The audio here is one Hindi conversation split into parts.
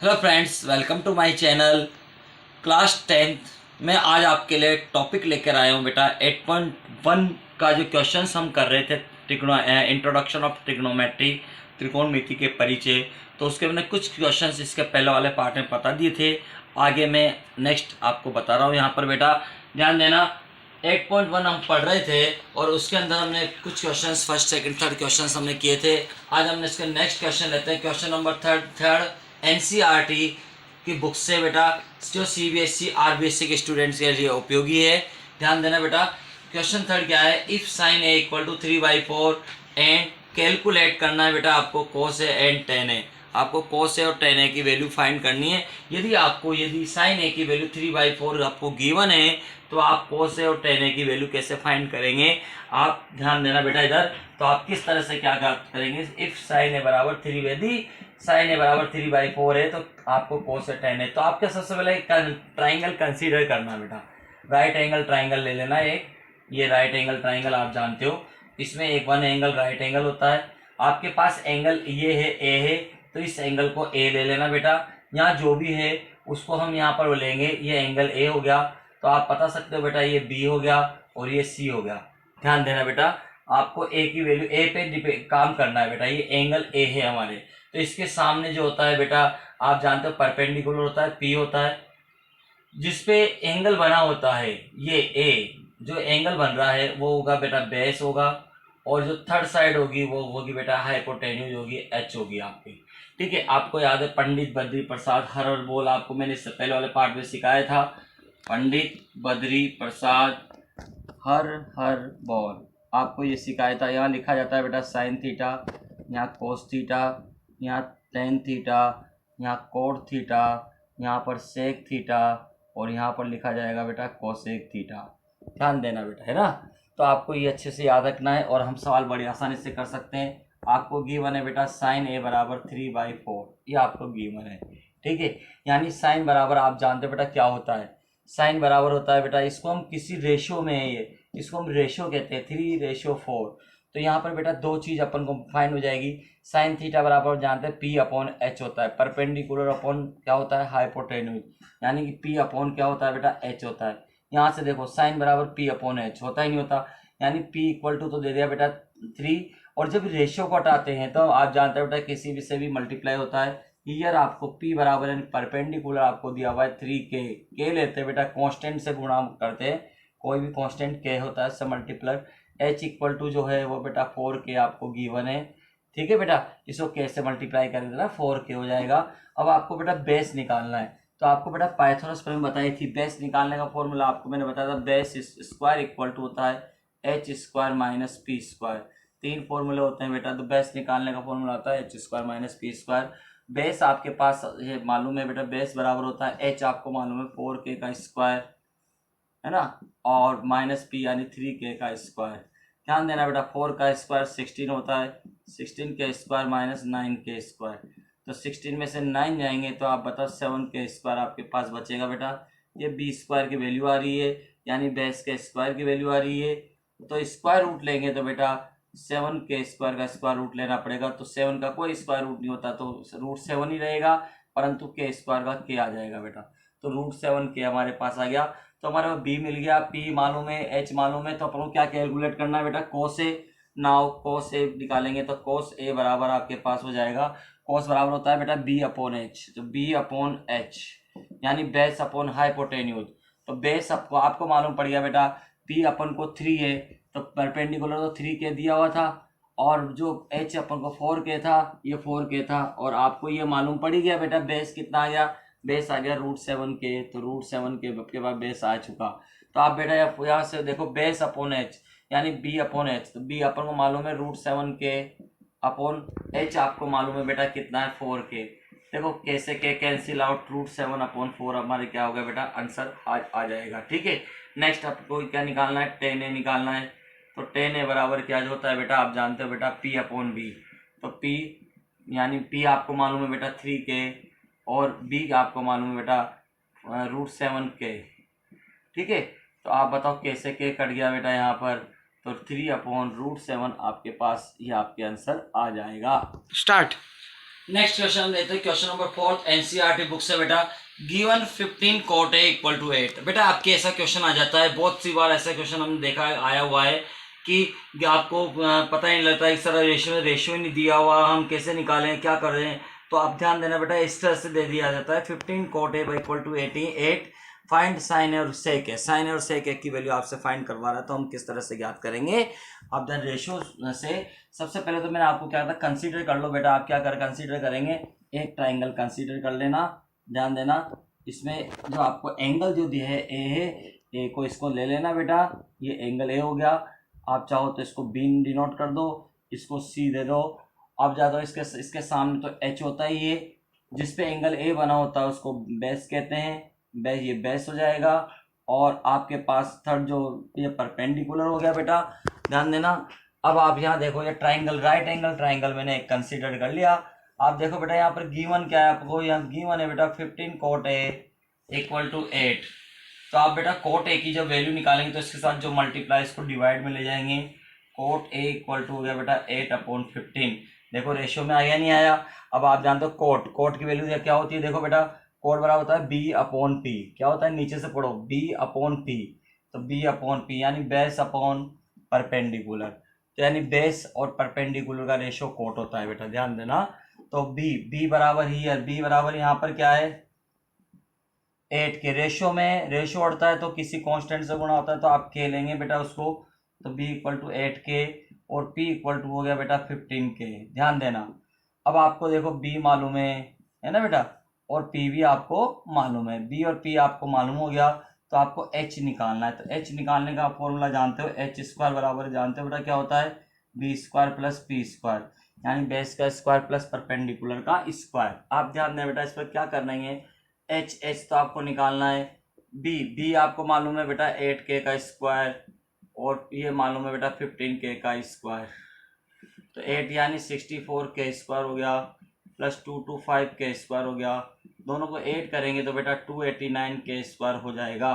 Hello friends, welcome to my channel. Class 10th में आज आपके लिए टॉपिक लेकर आया हूँ बेटा। 8.1 का जो क्वेश्चंस हम कर रहे थे, इंट्रोडक्शन ऑफ ट्रिग्नोमेट्री, त्रिकोणमिति के परिचय, तो उसके मैंने कुछ क्वेश्चंस इसके पहले वाले पार्ट में बता दिए थे। आगे मैं नेक्स्ट आपको बता रहा हूँ। यहाँ पर बेटा ध्यान देना, 8.1 हम पढ़ रहे थे और उसके अंदर हमने कुछ questions first second third questions हमने किए थे। आज हमने इसके नेक्स्ट क्वेश्चन लेते हैं। क्वेश्चन नंबर थर्ड एनसीईआरटी की बुक से बेटा, जो सीबीएसई आरबीएसई के स्टूडेंट्स के लिए उपयोगी है। ध्यान देना बेटा। क्वेश्चन थर्ड क्या है, if sine A equal to 3/4 and calculate करना है बेटा आपको कोस ए एंड टेन ए। आपको कोस ए और टेन ए की वैल्यू फाइंड करनी है। यदि साइन ए की वैल्यू 3/4 आपको गिवन है, तो आप कोस ए और टेन ए की वैल्यू कैसे फाइंड करेंगे, आप ध्यान देना बेटा इधर। तो आप किस तरह से क्या करेंगे, इफ साइन ए बराबर 3, यदि साइन ए बराबर 3/4 है तो आपको कोस ए टेन है। तो आपके सबसे पहले ट्राइंगल कंसीडर करना बेटा। राइट एंगल ट्राइंगल ले लेना एक। ये राइट एंगल ट्राइंगल आप जानते हो, इसमें एक वन एंगल राइट एंगल होता है। आपके पास एंगल ये है, ए है, तो इस एंगल को ए ले लेना बेटा। यहाँ जो भी है उसको हम यहाँ पर लेंगे। ये एंगल ए हो गया, तो आप बता सकते हो बेटा ये बी हो गया और ये सी हो गया। ध्यान देना बेटा, आपको ए की वैल्यू ए पे काम करना है बेटा। ये एंगल ए है हमारे, तो इसके सामने जो होता है बेटा, आप जानते हो परपेंडिकुलर होता है, पी होता है। जिसपे एंगल बना होता है ये ए, जो एंगल बन रहा है वो होगा बेटा बेस होगा, और जो थर्ड साइड होगी वो होगी बेटा हाइपोटेन्यूज होगी, एच होगी आपकी। ठीक है, आपको याद है पंडित बद्री प्रसाद हर और बोल, आपको मैंने इससे पहले वाले पार्ट में सिखाया था। पंडित बद्री प्रसाद हर हर बॉल, आपको ये सिखाया था। यहाँ लिखा जाता है बेटा साइन थीटा, यहाँ कोस थीटा, यहाँ टेन थीटा, यहाँ कोट थीटा, यहाँ पर सेक थीटा, और यहाँ पर लिखा जाएगा बेटा कोसेक थीटा। ध्यान देना बेटा, है ना। तो आपको ये अच्छे से याद रखना है और हम सवाल बड़ी आसानी से कर सकते हैं। आपको गिवन है बेटा साइन ए बराबर 3/4, ये आपको गिवन है। ठीक है, यानी साइन बराबर आप जानते हो बेटा क्या होता है। साइन बराबर होता है बेटा, इसको हम किसी रेशियो में है, ये इसको हम रेशियो कहते हैं, 3:4। तो यहाँ पर बेटा दो चीज अपन को फाइंड हो जाएगी। साइन थीटा बराबर जानते हैं P/H होता है, परपेंडिकुलर अपॉन क्या होता है हाइपोटेन्यूज, यानी कि P/, क्या होता है बेटा H होता है। यहाँ से देखो साइन बराबर P/H होता ही नहीं होता, यानी P इक्वल टू तो दे दिया बेटा 3। और जब रेशियो को हटाते हैं तो आप जानते हो बेटा किसी भी से भी मल्टीप्लाई होता है। ईयर आपको P बराबर यानी परपेंडिकुलर आपको दिया हुआ है 3K लेते हैं बेटा, कांस्टेंट से गुणा करते हैं, कोई भी कांस्टेंट K होता है उससे मल्टीप्लर। H इक्वल टू जो है वो बेटा 4K आपको गिवन है। ठीक है बेटा, इसको K से मल्टीप्लाई कर देना 4K हो जाएगा। अब आपको बेटा बेस निकालना है, तो आपको बेटा पाइथागोरस पर बताई थी बेस निकालने का फॉर्मूला, आपको मैंने बताया था बेस स्क्वायर इक्वल टू होता है H² माइनस P²। तीन फॉर्मूले होते हैं बेटा, तो बेस निकालने का फॉर्मूला होता है H² - P²। बेस आपके पास ये मालूम है बेटा, बेस बराबर होता है H आपको मालूम है 4K का स्क्वायर, है ना, और माइनस P यानी 3K का स्क्वायर। ध्यान देना बेटा 4 का स्क्वायर 16 होता है, 16 के स्क्वायर माइनस 9K²। तो 16 में से 9 जाएंगे तो आप बताओ 7K² आपके पास बचेगा बेटा। ये B² की वैल्यू आ रही है, यानी बेस के स्क्वायर की वैल्यू आ रही है। तो स्क्वायर रूट लेंगे तो बेटा 7K² का स्क्वायर रूट लेना पड़ेगा। तो 7 का कोई स्क्वायर रूट नहीं होता, तो √7 ही रहेगा, परंतु K² का K आ जाएगा बेटा। तो √7K हमारे पास आ गया। तो हमारे पास बी मिल गया, पी मालूम है, एच मालूम है, तो अपन को क्या कैलकुलेट करना है बेटा, कोस ए। नाउ कोस ए निकालेंगे तो कोस ए बराबर आपके पास हो जाएगा, कोस बराबर होता है बेटा B/H, तो B/H यानी बेस अपॉन हाइपोटेन्यूज। तो बेस आपको मालूम पड़ गया बेटा, P अपन को 3 है तो परपेंडिकुलर तो 3K दिया हुआ था, और जो H अपन को 4K था, ये 4K था, और आपको ये मालूम पड़ ही गया बेटा बेस कितना आ गया, बेस आ गया √7K। तो √7K के बाद बेस आ चुका। तो आप बेटा यहाँ से देखो बेस अपॉन H यानी B/H, तो B अपन को मालूम है √7K अपॉन H आपको मालूम है बेटा कितना है 4K। देखो कैसे K कैंसिल आउट, √7/4 हमारे क्या हो गया बेटा, आंसर आ जाएगा। ठीक है, नेक्स्ट आपको क्या निकालना है, tan A निकालना है। तो tan A बराबर क्या जो होता है बेटा, आप जानते हो बेटा P/B। तो P यानी P आपको मालूम है बेटा 3K, और B आपको मालूम है बेटा √7K। ठीक है, तो आप बताओ कैसे K कट गया बेटा यहाँ पर, तो 3/√7 आपके पास ये आपके आंसर आ जाएगा। स्टार्ट। नेक्स्ट क्वेश्चन हम लेते हैं क्वेश्चन नंबर 4 एनसीईआरटी बुक से बेटा। Given 15 cot A equal to 8। बेटा आपके ऐसा क्वेश्चन आ जाता है, बहुत सी बार ऐसा क्वेश्चन हमने देखा आया हुआ है कि आपको पता ही नहीं लगता, इस तरह रेशियो ही नहीं दिया हुआ, हम कैसे निकालें, क्या कर रहे हैं। तो आप ध्यान देना बेटा, इस तरह से दे दिया जाता है 15 cot A equal to 8 find sine और सेक है। साइन और सेक की वैल्यू आपसे फाइंड करवा रहा है, तो हम किस तरह से ज्ञात करेंगे। आप दैन रेशियो से सबसे पहले तो मैंने आपको क्या था, कंसीडर कर लो बेटा। आप क्या कर कंसीडर करेंगे, एक ट्राइंगल कंसीडर कर लेना। ध्यान देना, इसमें जो आपको एंगल जो दिया है ए है, ए को इसको ले लेना बेटा, ये एंगल ए हो गया। आप चाहो तो इसको बी डिनोट कर दो, इसको सी दे दो। आप जा दो इसके सामने तो एच होता ही है, जिस पे एंगल ए बना होता है उसको बेस कहते हैं, बेस ये बेस हो जाएगा। और आपके पास थर्ड जो ये परपेंडिकुलर हो गया बेटा, ध्यान देना। अब आप यहाँ देखो, ये ट्राइंगल राइट एंगल ट्राइंगल मैंने एक कंसीडर कर लिया। आप देखो बेटा यहाँ पर गिवन क्या है आपको, यहाँ गिवन है बेटा 15 cot A इक्वल टू 8। तो आप बेटा cot A की जब वैल्यू निकालेंगे तो इसके साथ जो मल्टीप्लाई इसको डिवाइड में ले जाएंगे। cot A इक्वल टू हो गया बेटा 8/15। देखो रेशियो में आया नहीं आया। अब आप जानते हो कोट की वैल्यू क्या होती है, देखो बेटा कोट बराबर होता है B/P। क्या होता है, नीचे से पढ़ो B/P। तो B/P यानी बेस अपॉन परपेंडिकुलर, तो यानी बेस और परपेंडिकुलर का रेशियो कोट होता है बेटा, ध्यान देना। तो बी बराबर ही है, बी बराबर यहाँ पर क्या है 8 के। रेशियो में रेशियो बढ़ता है तो किसी कांस्टेंट से गुणा होता है, तो आप के लेंगे बेटा उसको। तो b इक्वल टू 8 के और p इक्वल टू हो गया बेटा 15 के। ध्यान देना, अब आपको देखो b मालूम है ना बेटा, और p भी आपको मालूम है। b और p आपको मालूम हो गया, तो आपको h निकालना है। तो h निकालने का फॉर्मूला जानते हो, एच स्क्वायर बराबर जानते हो बेटा क्या होता है, B square plus P square, यानी बेस का स्क्वायर प्लस परपेंडिकुलर का स्क्वायर। आप ध्यान दें बेटा, इस पर क्या करना है, एच तो आपको निकालना है। बी आपको मालूम है बेटा 8k का स्क्वायर, और ये मालूम है बेटा 15k का स्क्वायर। तो 8 यानी 64k स्क्वायर हो गया, प्लस 225k स्क्वायर हो गया। दोनों को 8 करेंगे तो बेटा 289k स्क्वायर हो जाएगा।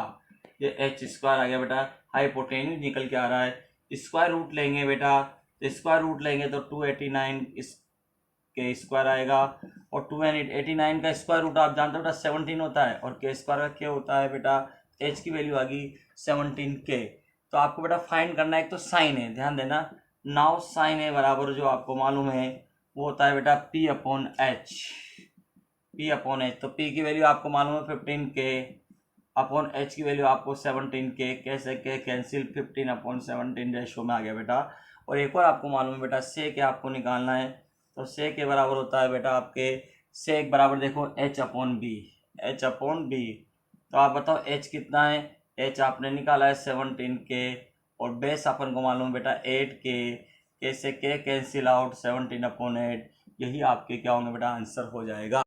ये एच स्क्वायर आ गया बेटा, हाइपोटेन्यूज निकल के आ रहा है। स्क्वायर रूट लेंगे बेटा, तो स्क्वायर रूट लेंगे तो 289 के स्क्वायर आएगा। और 289 का स्क्वायर रूट आप जानते हो बेटा 17 होता है, और के स्क्वायर का क्या होता है बेटा, एच की वैल्यू आ गई 17k। तो आपको बेटा फाइंड करना है, एक तो साइन है, ध्यान देना। नाउ साइन है बराबर जो आपको मालूम है वो होता है बेटा p/h। p/h, तो p की वैल्यू आपको मालूम है 15k, अपॉन h की वैल्यू आपको 17k। कैसे के कैंसिल, 15/17 रेशो में आ गया बेटा। और एक और आपको मालूम है बेटा सेक आपको निकालना है, तो सेक के बराबर होता है बेटा आपके, सेक बराबर देखो h/b, h/b। तो आप बताओ h कितना है, h आपने निकाला है 17k, और बेस अपन को मालूम है बेटा 8k। कैसे के कैंसिल आउट, 17/8। यही आपके क्या होंगे बेटा, आंसर हो जाएगा।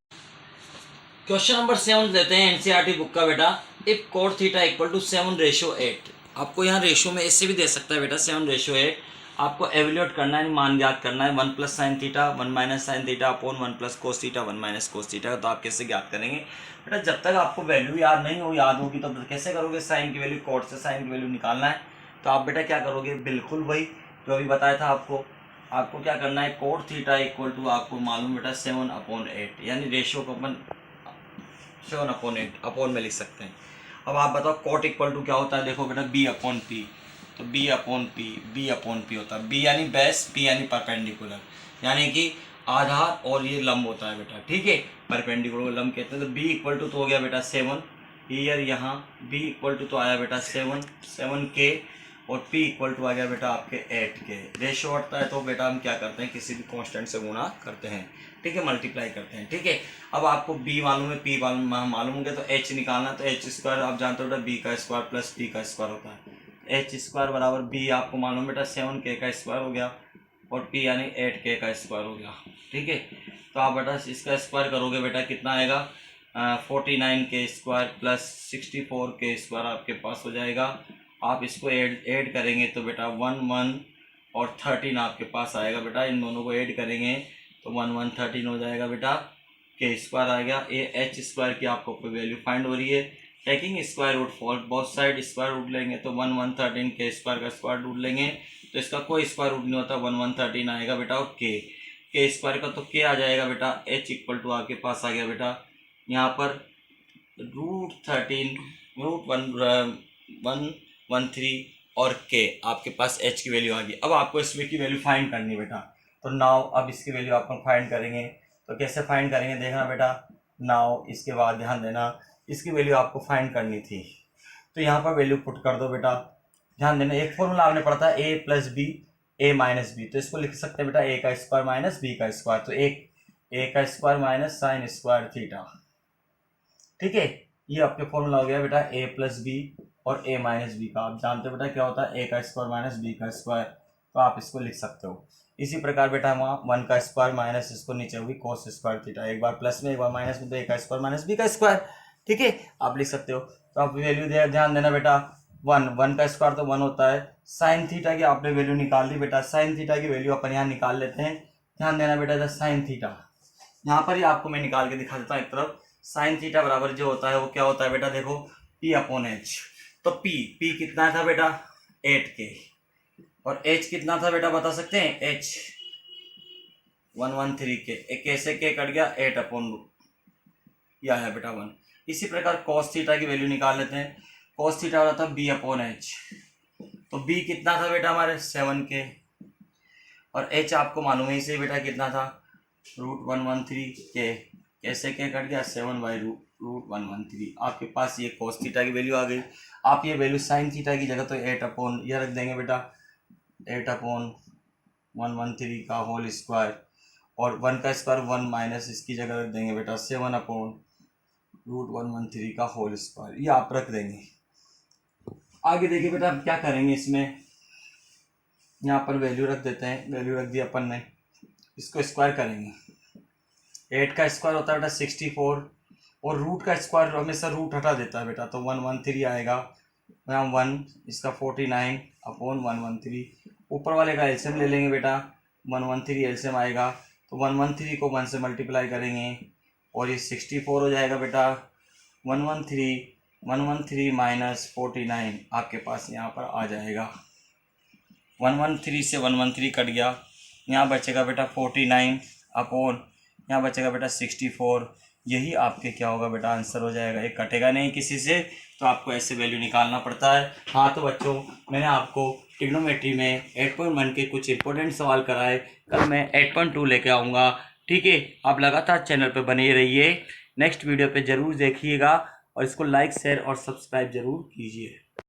क्वेश्चन नंबर 7 देते हैं एनसीईआरटी बुक का बेटा। If cot theta equal to 7/8। आपको यहाँ रेशियो में ऐसे भी दे सकता है बेटा 7/8। आपको एवेल्यूएट करना है, मान ज्ञात करना है, 1 + sin theta 1 - sin theta upon 1 + cos theta 1 - cos theta. तो आप कैसे ज्ञात करेंगे बेटा, जब तक आपको वैल्यू याद नहीं हो, याद होगी तो कैसे करोगे, साइन की वैल्यू, cot से साइन की वैल्यू निकालना है। तो आप बेटा क्या करोगे, बिल्कुल वही जो अभी बताया था आपको। आपको क्या करना है, cot थीटा इक्वल टू आपको मालूम बेटा 7/8, यानी रेशियो को अपन 7/8 अपॉन में लिख सकते हैं। अब आप बताओ cot इक्वल टू क्या होता है, देखो बेटा b/p। तो b/p होता है, b यानी बेस, p यानी परपेंडिकुलर, यानी कि आधार, और ये लंब होता है बेटा, ठीक है। परपेंडिकुलर लंब कहते हैं। तो b इक्वल टू तो हो गया बेटा 7 ईयर, यहाँ b इक्वल टू तो आया बेटा 7k, और p इक्वल टू आ गया बेटा आपके 8k। रेशियो हटता है तो बेटा हम क्या करते हैं, किसी भी कांस्टेंट से गुणा करते हैं, ठीक है, मल्टीप्लाई करते हैं, ठीक है। अब आपको b मालूम है, p मालूम हो गया, तो h निकालना। तो h स्क्वायर आप जानते हो बेटा b का स्क्वायर प्लस p का स्क्वायर होता है। h स्क्वायर बराबर b आपको मालूम बेटा 7k का स्क्वायर हो गया, और p यानी 8k का स्क्वायर हो गया, ठीक है। तो आप बेटा इसका स्क्वायर करोगे बेटा कितना आएगा, 49k square plus 64k square आपके पास हो जाएगा। आप इसको ऐड करेंगे तो बेटा 1 और 13 आपके पास आएगा बेटा। इन दोनों को ऐड करेंगे तो 1 13 हो जाएगा बेटा, के स्क्वायर आ गया। ये एच स्क्वायर की आपको कोई वैल्यू फाइंड हो रही है। Taking square root for both side, square root लेंगे तो 1 13 के स्क्वायर का स्क्वायर रूट लेंगे तो इसका कोई स्क्वायर रूट नहीं होता, 1 13 आएगा बेटा, और के। के स्क्वायर का, तो के आ जाएगा बेटा h इक्वल टू आपके पास आ गया बेटा यहाँ पर √13 और के आपके पास h की वैल्यू आ गई। अब आपको इसमें की वैल्यू फाइंड करनी है बेटा। तो नाउ अब इसकी वैल्यू आपको फाइंड करेंगे। तो कैसे फाइंड करेंगे देखना बेटा। नाउ इसके बाद ध्यान देना, इसकी वैल्यू आपको फाइंड करनी थी, तो यहाँ पर वैल्यू पुट कर दो बेटा। ध्यान देना, एक फॉर्मूला आपने पढ़ा था a plus B a minus B, तो इसको लिख सकते हैं बेटा a का स्क्वायर माइनस b का स्क्वायर। तो a का square minus sine square theta, ठीक है। ये आपके फॉर्मूला हो गया बेटा a प्लस बी और a माइनस बी का। आप जानते हो बेटा क्या होता है a का स्क्वायर माइनस b का स्क्वायर, तो आप इसको लिख सकते हो। इसी प्रकार बेटा वहाँ 1 का स्क्वायर माइनस इसको नीचे होगी कोस स्क्वायर थीटा, एक बार प्लस में एक बार माइनस में, तो a का स्क्वायर माइनस b का स्क्वायर, ठीक है, आप लिख सकते हो। तो आप वैल्यू ध्यान देना बेटा, 1 का स्क्वायर तो 1 होता है। साइन थीटा की आपने वैल्यू निकाल दी बेटा, साइन थीटा की वैल्यू अपन यहाँ निकाल लेते हैं। ध्यान देना बेटा, साइन थीटा यहाँ पर ही आपको मैं निकाल के दिखा देता हूँ एक तरफ। साइन थीटा बराबर जो होता है वो क्या होता है बेटा, देखो p अपॉन एच। तो p कितना था बेटा 8k, और h कितना था बेटा बता सकते हैं, h 113k, कैसे k कट गया 8 अपॉन यह है बेटा 1। इसी प्रकार cos थीटा की वैल्यू निकाल लेते हैं। cos थीटा वाला था b अपॉन एच, तो b कितना था बेटा हमारे 7k, और h आपको मालूम है इसे बेटा कितना था √113k, कैसे k कट गया 7/√113। आपके पास ये cos थीटा की वैल्यू आ गई। आप ये वैल्यू साइन थीटा की जगह तो 8 अपॉन यह रख देंगे बेटा 8 अपॉन 113 का होल स्क्वायर, और 1 का स्क्वायर 1 माइनस इसकी जगह रख देंगे बेटा 7 अपॉन √113 का होल स्क्वायर, ये आप रख देंगे। आगे देखिए बेटा अब क्या करेंगे, इसमें यहाँ पर वैल्यू रख देते हैं, वैल्यू रख दी अपन ने, इसको स्क्वायर करेंगे। 8 का स्क्वायर होता है बेटा 64, और रूट का स्क्वायर हमेशा रूट हटा देता है बेटा, तो 113 आएगा यहाँ 1, इसका 49 अपॉन 113। ऊपर वाले का एलसीएम ले लेंगे बेटा, 113 एलसीएम आएगा, तो 113 को 1 से मल्टीप्लाई करेंगे और ये 64 हो जाएगा बेटा। 113 माइनस 49 आपके पास यहाँ पर आ जाएगा। 113 से 113 कट गया, यहाँ बचेगा बेटा 49 अपॉन यहाँ बचेगा बेटा 64। यही आपके क्या होगा बेटा आंसर हो जाएगा, ये कटेगा नहीं किसी से, तो आपको ऐसे वैल्यू निकालना पड़ता है। हाँ तो बच्चों, मैंने आपको ट्रिग्नोमेट्री में 8.1 के कुछ इंपॉर्टेंट सवाल कराए, कल मैं 8.2 लेके आऊँगा, ठीक है। आप लगातार चैनल पे बने रहिए, नेक्स्ट वीडियो पे ज़रूर देखिएगा, और इसको लाइक शेयर और सब्सक्राइब ज़रूर कीजिए।